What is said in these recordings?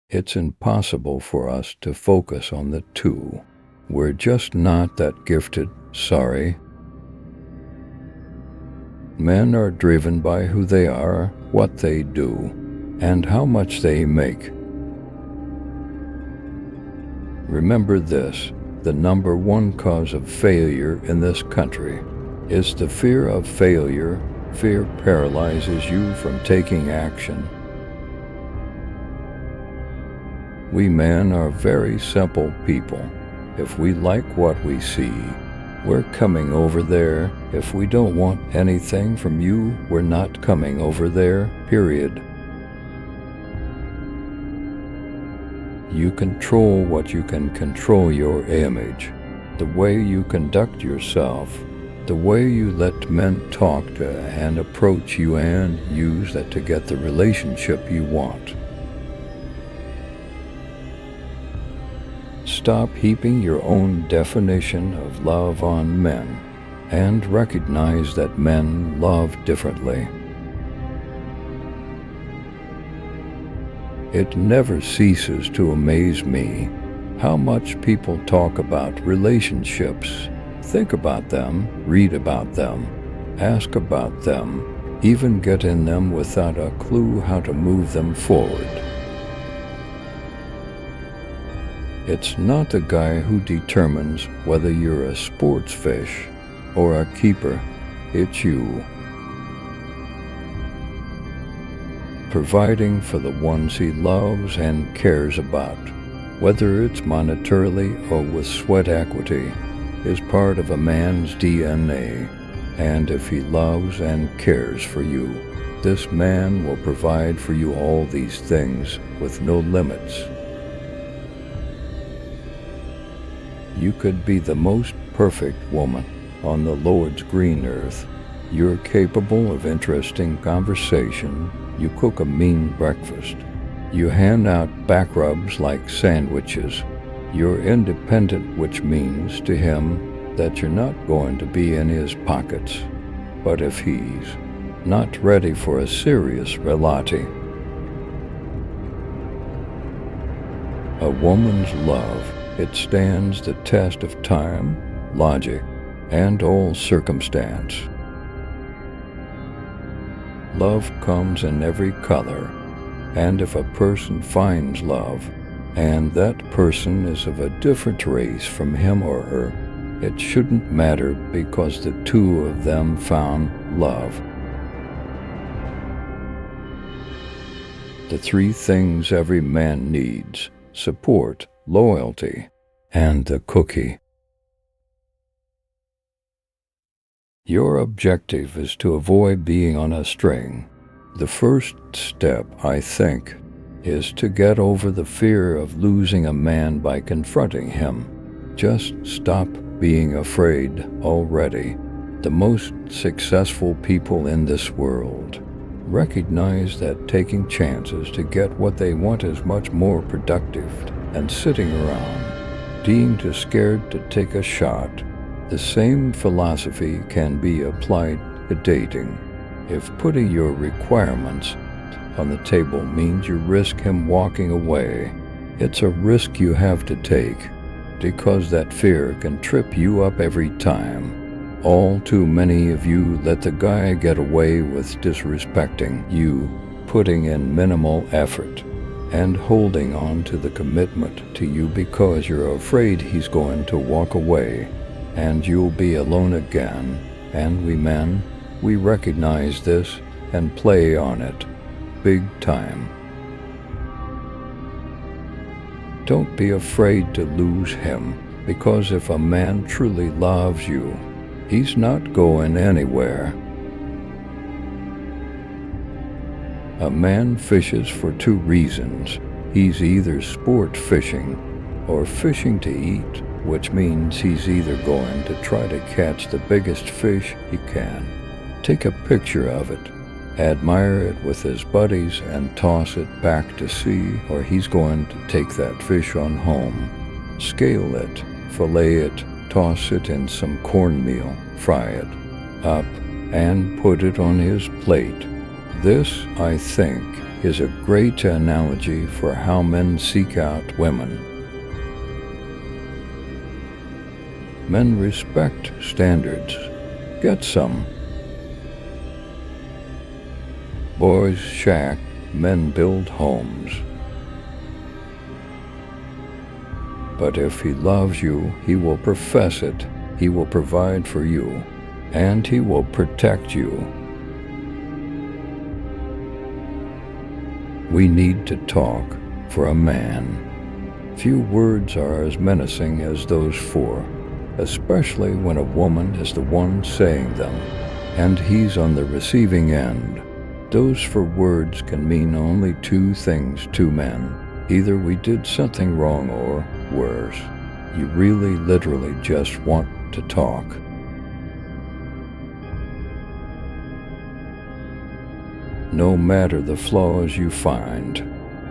It's impossible for us to focus on the two. We're just not that gifted, sorry. Men are driven by who they are, what they do, and how much they make. Remember this, the number one cause of failure in this country is the fear of failure. Fear paralyzes you from taking action. We men are very simple people. If we like what we see, we're coming over there. If we don't want anything from you, we're not coming over there, period. You control what you can control: your image, the way you conduct yourself, the way you let men talk to and approach you, and use that to get the relationship you want. Stop heaping your own definition of love on men and recognize that men love differently. It never ceases to amaze me how much people talk about relationships, think about them, read about them, ask about them, even get in them without a clue how to move them forward. It's not the guy who determines whether you're a sports fish or a keeper. It's you. Providing for the ones he loves and cares about, whether it's monetarily or with sweat equity, is part of a man's DNA. And if he loves and cares for you, this man will provide for you all these things with no limits. You could be the most perfect woman on the Lord's green earth. You're capable of interesting conversation. You cook a mean breakfast. You hand out back rubs like sandwiches. You're independent, which means to him that you're not going to be in his pockets. But if he's not ready for a serious relati, a woman's love, it stands the test of time, logic, and all circumstance. Love comes in every color, and if a person finds love, and that person is of a different race from him or her, it shouldn't matter because the two of them found love. The three things every man needs: support, loyalty, and the cookie. Your objective is to avoid being on a string. The first step, I think, is to get over the fear of losing a man by confronting him. Just stop being afraid already. The most successful people in this world recognize that taking chances to get what they want is much more productive than sitting around, being too scared to take a shot. The same philosophy can be applied to dating. If putting your requirements on the table means you risk him walking away, it's a risk you have to take, because that fear can trip you up every time. All too many of you let the guy get away with disrespecting you, putting in minimal effort, and holding on to the commitment to you because you're afraid he's going to walk away, and you'll be alone again. And we men, we recognize this and play on it, big time. Don't be afraid to lose him, because if a man truly loves you, he's not going anywhere. A man fishes for two reasons. He's either sport fishing or fishing to eat, which means he's either going to try to catch the biggest fish he can, take a picture of it, admire it with his buddies, and toss it back to sea, or he's going to take that fish on home, scale it, fillet it, toss it in some cornmeal, fry it up, and put it on his plate. This, I think, is a great analogy for how men seek out women. Men respect standards. Get some. Boys shack, men build homes. But if he loves you, he will profess it, he will provide for you, and he will protect you. We need to talk for a man. Few words are as menacing as those four, especially when a woman is the one saying them, and he's on the receiving end. Those four words can mean only two things to men. Either we did something wrong or, worse, you really literally just want to talk. No matter the flaws you find,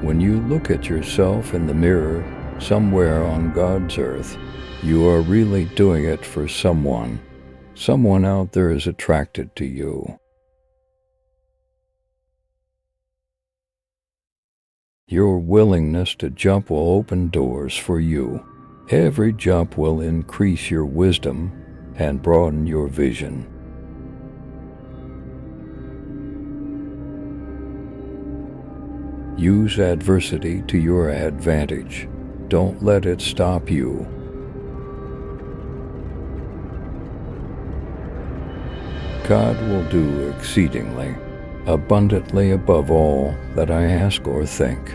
when you look at yourself in the mirror somewhere on God's earth, you are really doing it for someone. Someone out there is attracted to you. Your willingness to jump will open doors for you. Every jump will increase your wisdom and broaden your vision. Use adversity to your advantage. Don't let it stop you. God will do exceedingly, abundantly above all that I ask or think.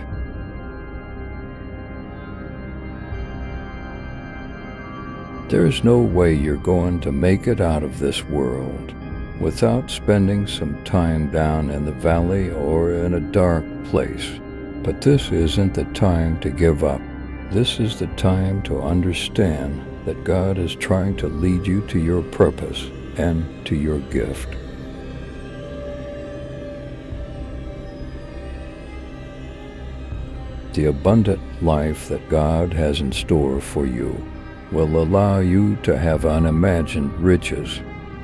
There's no way you're going to make it out of this world without spending some time down in the valley or in a dark place. But this isn't the time to give up. This is the time to understand that God is trying to lead you to your purpose and to your gift. The abundant life that God has in store for you will allow you to have unimagined riches.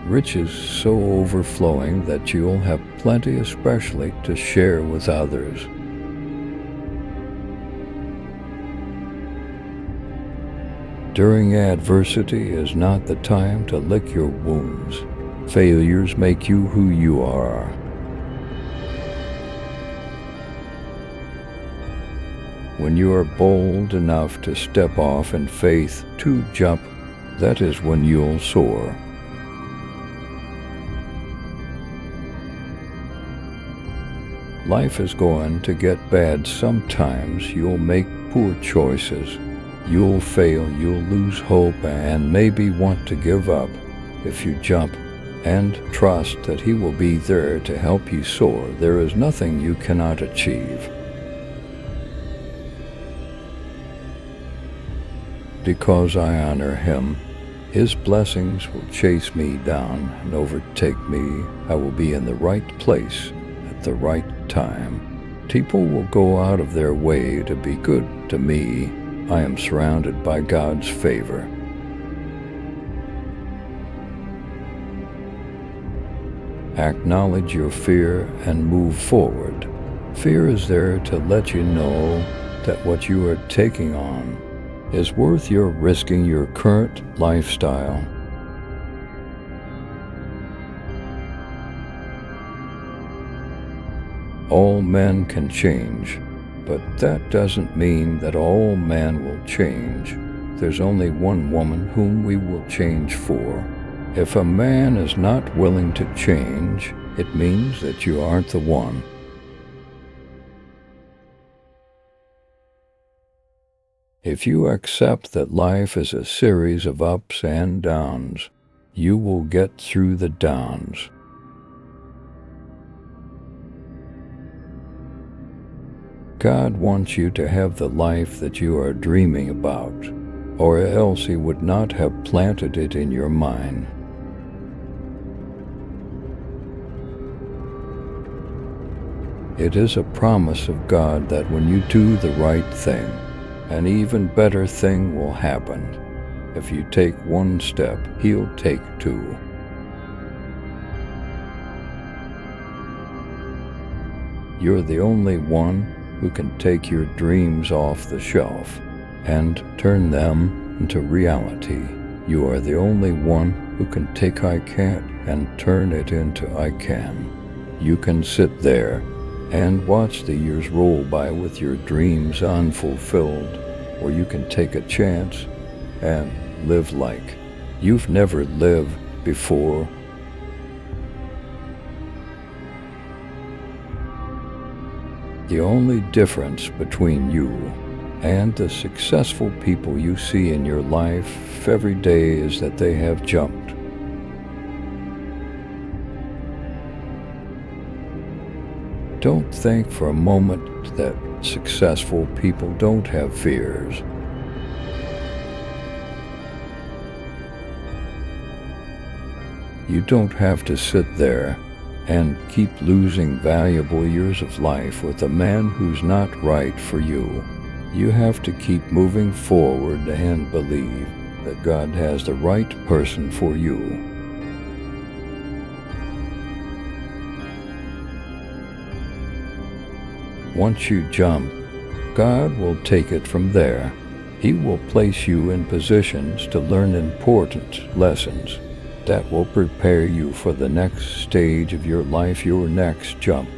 Riches so overflowing that you'll have plenty especially to share with others. During adversity is not the time to lick your wounds. Failures make you who you are. When you are bold enough to step off in faith to jump, that is when you'll soar. Life is going to get bad sometimes. You'll make poor choices. You'll fail, you'll lose hope, and maybe want to give up. If you jump and trust that He will be there to help you soar, there is nothing you cannot achieve. Because I honor Him, His blessings will chase me down and overtake me. I will be in the right place at the right time. People will go out of their way to be good to me. I am surrounded by God's favor. Acknowledge your fear and move forward. Fear is there to let you know that what you are taking on is worth your risking your current lifestyle. All men can change, but that doesn't mean that all men will change. There's only one woman whom we will change for. If a man is not willing to change, it means that you aren't the one. If you accept that life is a series of ups and downs, you will get through the downs. God wants you to have the life that you are dreaming about, or else He would not have planted it in your mind. It is a promise of God that when you do the right thing, an even better thing will happen. If you take one step, He'll take two. You're the only one who can take your dreams off the shelf and turn them into reality. You are the only one who can take I can't and turn it into I can. You can sit there and watch the years roll by with your dreams unfulfilled, or you can take a chance and live like you've never lived before. The only difference between you and the successful people you see in your life every day is that they have jumped. Don't think for a moment that successful people don't have fears. You don't have to sit there and keep losing valuable years of life with a man who's not right for you. You have to keep moving forward and believe that God has the right person for you. Once you jump, God will take it from there. He will place you in positions to learn important lessons that will prepare you for the next stage of your life, your next jump.